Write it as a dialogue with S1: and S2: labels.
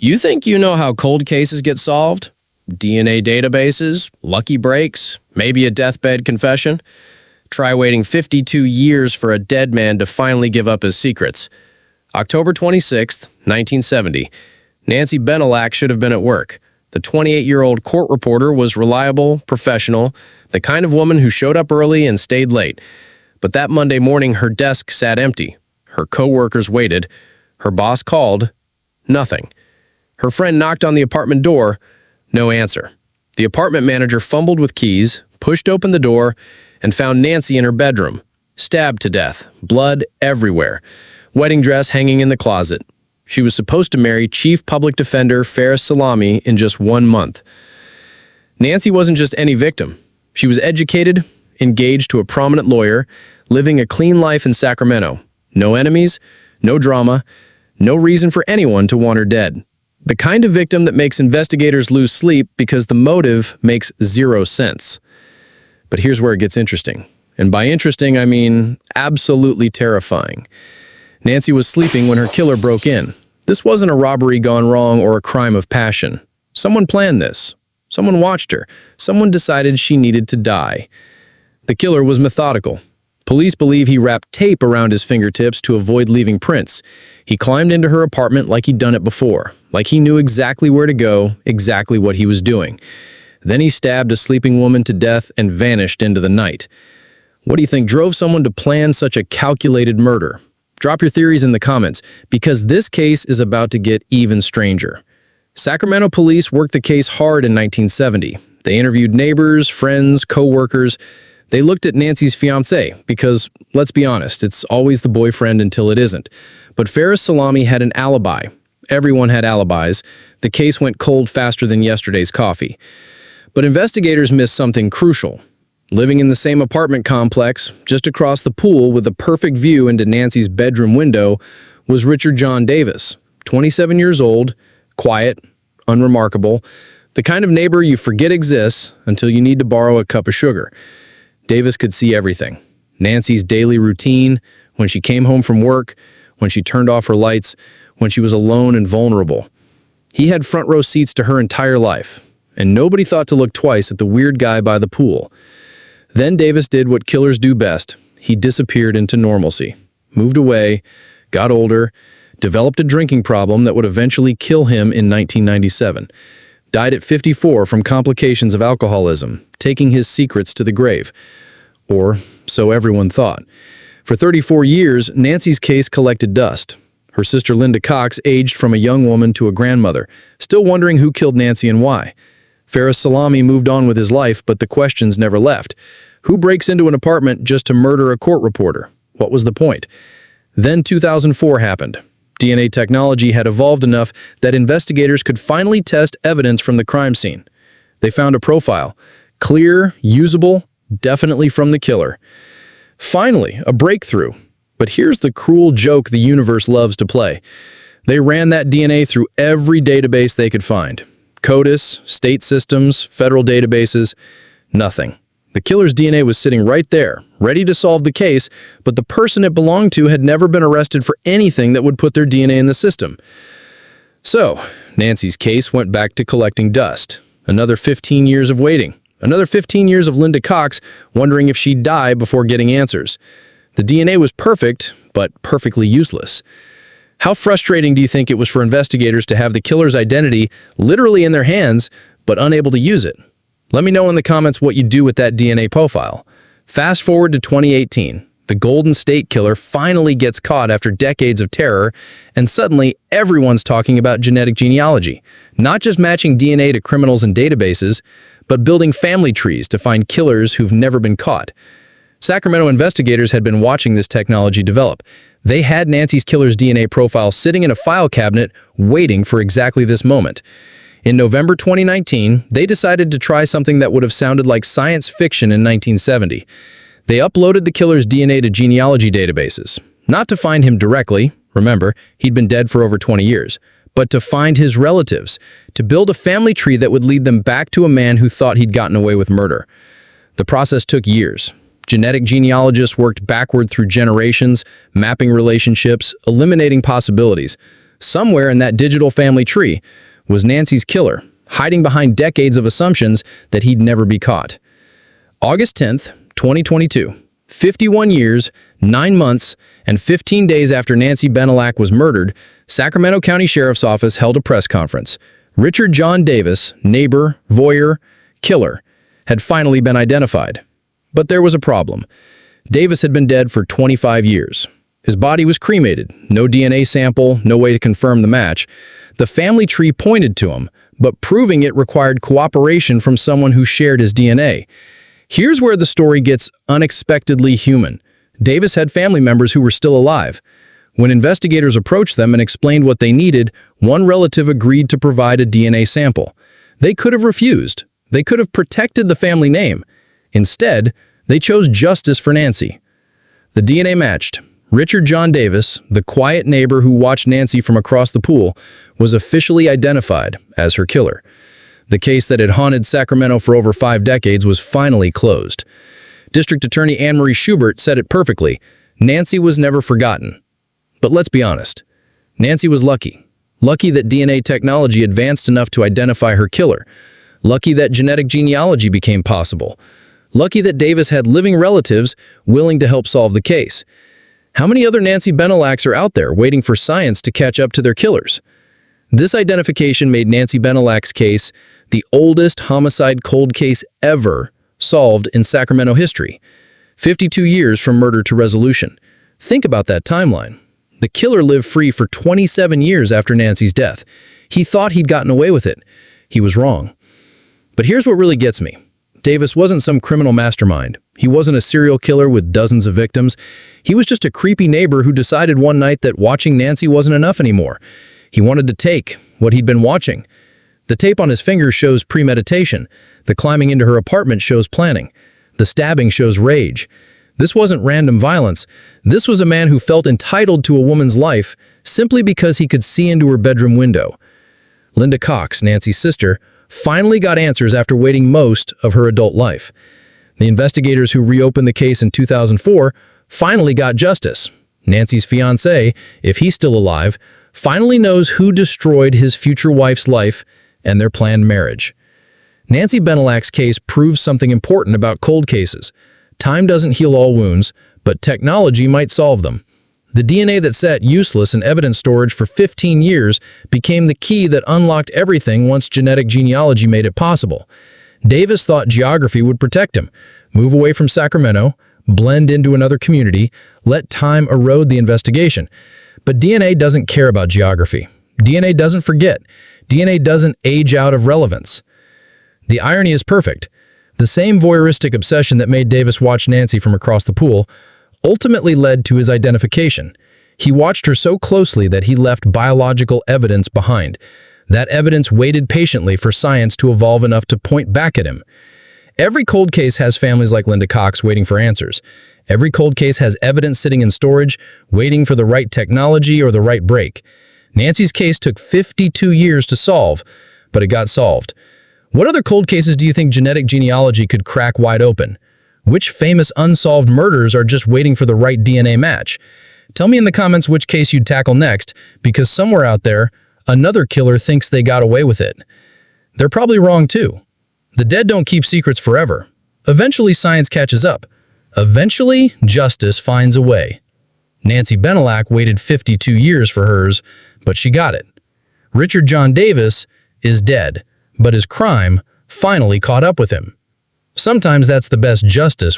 S1: You think you know how cold cases get solved? DNA databases, lucky breaks, maybe a deathbed confession? Try waiting 52 years for a dead man to finally give up his secrets. October 26, 1970. Nancy Bennallack should have been at work. The 28-year-old court reporter was reliable, professional, the kind of woman who showed up early and stayed late. But that Monday morning, her desk sat empty. Her co-workers waited. Her boss called. Nothing. Her friend knocked on the apartment door. No answer. The apartment manager fumbled with keys, pushed open the door, and found Nancy in her bedroom, stabbed to death, blood everywhere, wedding dress hanging in the closet. She was supposed to marry Chief Public Defender Faris Salami in just 1 month. Nancy wasn't just any victim. She was educated, engaged to a prominent lawyer, living a clean life in Sacramento. No enemies, no drama, no reason for anyone to want her dead. The kind of victim that makes investigators lose sleep because the motive makes zero sense. But here's where it gets interesting. And by interesting, I mean absolutely terrifying. Nancy was sleeping when her killer broke in. This wasn't a robbery gone wrong or a crime of passion. Someone planned this. Someone watched her. Someone decided she needed to die. The killer was methodical. Police believe he wrapped tape around his fingertips to avoid leaving prints. He climbed into her apartment like he'd done it before, like he knew exactly where to go, exactly what he was doing. Then he stabbed a sleeping woman to death and vanished into the night. What do you think drove someone to plan such a calculated murder? Drop your theories in the comments, because this case is about to get even stranger. Sacramento police worked the case hard in 1970. They interviewed neighbors, friends, co-workers. They looked at Nancy's fiancé because, let's be honest, it's always the boyfriend until it isn't. But Faris Salami had an alibi. Everyone had alibis. The case went cold faster than yesterday's coffee. But investigators missed something crucial. Living in the same apartment complex, just across the pool with a perfect view into Nancy's bedroom window, was Richard John Davis, 27 years old, quiet, unremarkable, the kind of neighbor you forget exists until you need to borrow a cup of sugar. Davis could see everything. Nancy's daily routine, when she came home from work, when she turned off her lights, when she was alone and vulnerable. He had front row seats to her entire life, and nobody thought to look twice at the weird guy by the pool. Then Davis did what killers do best. He disappeared into normalcy, moved away, got older, developed a drinking problem that would eventually kill him in 1997. Died at 54 from complications of alcoholism, taking his secrets to the grave. Or so everyone thought. For 34 years, Nancy's case collected dust. Her sister Linda Cox aged from a young woman to a grandmother, still wondering who killed Nancy and why. Faris Salami moved on with his life, but the questions never left. Who breaks into an apartment just to murder a court reporter? What was the point? Then 2004 happened. DNA technology had evolved enough that investigators could finally test evidence from the crime scene. They found a profile. Clear, usable, definitely from the killer. Finally, a breakthrough. But here's the cruel joke the universe loves to play. They ran that DNA through every database they could find. CODIS, state systems, federal databases, nothing. The killer's DNA was sitting right there, ready to solve the case, but the person it belonged to had never been arrested for anything that would put their DNA in the system. So, Nancy's case went back to collecting dust. Another 15 years of waiting. Another 15 years of Linda Cox wondering if she'd die before getting answers. The DNA was perfect, but perfectly useless. How frustrating do you think it was for investigators to have the killer's identity literally in their hands, but unable to use it? Let me know in the comments what you do with that DNA profile. Fast forward to 2018. The Golden State Killer finally gets caught after decades of terror, and suddenly everyone's talking about genetic genealogy. Not just matching DNA to criminals in databases, but building family trees to find killers who've never been caught. Sacramento investigators had been watching this technology develop. They had Nancy's killer's DNA profile sitting in a file cabinet waiting for exactly this moment. In November 2019, they decided to try something that would have sounded like science fiction in 1970. They uploaded the killer's DNA to genealogy databases, not to find him directly, remember, he'd been dead for over 20 years, but to find his relatives, to build a family tree that would lead them back to a man who thought he'd gotten away with murder. The process took years. Genetic genealogists worked backward through generations, mapping relationships, eliminating possibilities. Somewhere in that digital family tree was Nancy's killer, hiding behind decades of assumptions that he'd never be caught. August 10th, 2022, 51 years, 9 months, and 15 days after Nancy Bennallack was murdered, Sacramento County Sheriff's Office held a press conference. Richard John Davis, neighbor, voyeur, killer, had finally been identified. But there was a problem. Davis had been dead for 25 years. His body was cremated, no DNA sample, no way to confirm the match. The family tree pointed to him, but proving it required cooperation from someone who shared his DNA. Here's where the story gets unexpectedly human. Davis had family members who were still alive. When investigators approached them and explained what they needed, one relative agreed to provide a DNA sample. They could have refused. They could have protected the family name. Instead, they chose justice for Nancy. The DNA matched. Richard John Davis, the quiet neighbor who watched Nancy from across the pool, was officially identified as her killer. The case that had haunted Sacramento for over 5 decades was finally closed. District Attorney Anne Marie Schubert said it perfectly: Nancy was never forgotten. But let's be honest, Nancy was lucky. Lucky that DNA technology advanced enough to identify her killer. Lucky that genetic genealogy became possible. Lucky that Davis had living relatives willing to help solve the case. How many other Nancy Bennallacks are out there waiting for science to catch up to their killers? This identification made Nancy Bennallack's case the oldest homicide cold case ever solved in Sacramento history. 52 years from murder to resolution. Think about that timeline. The killer lived free for 27 years after Nancy's death. He thought he'd gotten away with it. He was wrong. But here's what really gets me. Davis wasn't some criminal mastermind. He wasn't a serial killer with dozens of victims. He was just a creepy neighbor who decided one night that watching Nancy wasn't enough anymore. He wanted to take what he'd been watching. The tape on his fingers shows premeditation. The climbing into her apartment shows planning. The stabbing shows rage. This wasn't random violence. This was a man who felt entitled to a woman's life simply because he could see into her bedroom window. Linda Cox, Nancy's sister, finally got answers after waiting most of her adult life. The investigators who reopened the case in 2004 finally got justice. Nancy's fiancé, if he's still alive, finally knows who destroyed his future wife's life and their planned marriage. Nancy Bennallack's case proves something important about cold cases. Time doesn't heal all wounds, but technology might solve them. The DNA that sat useless in evidence storage for 15 years became the key that unlocked everything once genetic genealogy made it possible. Davis thought geography would protect him. Move away from Sacramento, blend into another community, let time erode the investigation. But DNA doesn't care about geography. DNA doesn't forget. DNA doesn't age out of relevance. The irony is perfect. The same voyeuristic obsession that made Davis watch Nancy from across the pool ultimately led to his identification. He watched her so closely that he left biological evidence behind. That evidence waited patiently for science to evolve enough to point back at him. Every cold case has families like Linda Cox waiting for answers. Every cold case has evidence sitting in storage, waiting for the right technology or the right break. Nancy's case took 52 years to solve, but it got solved. What other cold cases do you think genetic genealogy could crack wide open? Which famous unsolved murders are just waiting for the right DNA match? Tell me in the comments which case you'd tackle next, because somewhere out there, another killer thinks they got away with it. They're probably wrong too. The dead don't keep secrets forever. Eventually, science catches up. Eventually, justice finds a way. Nancy Bennallack waited 52 years for hers, but she got it. Richard John Davis is dead, but his crime finally caught up with him. Sometimes that's the best justice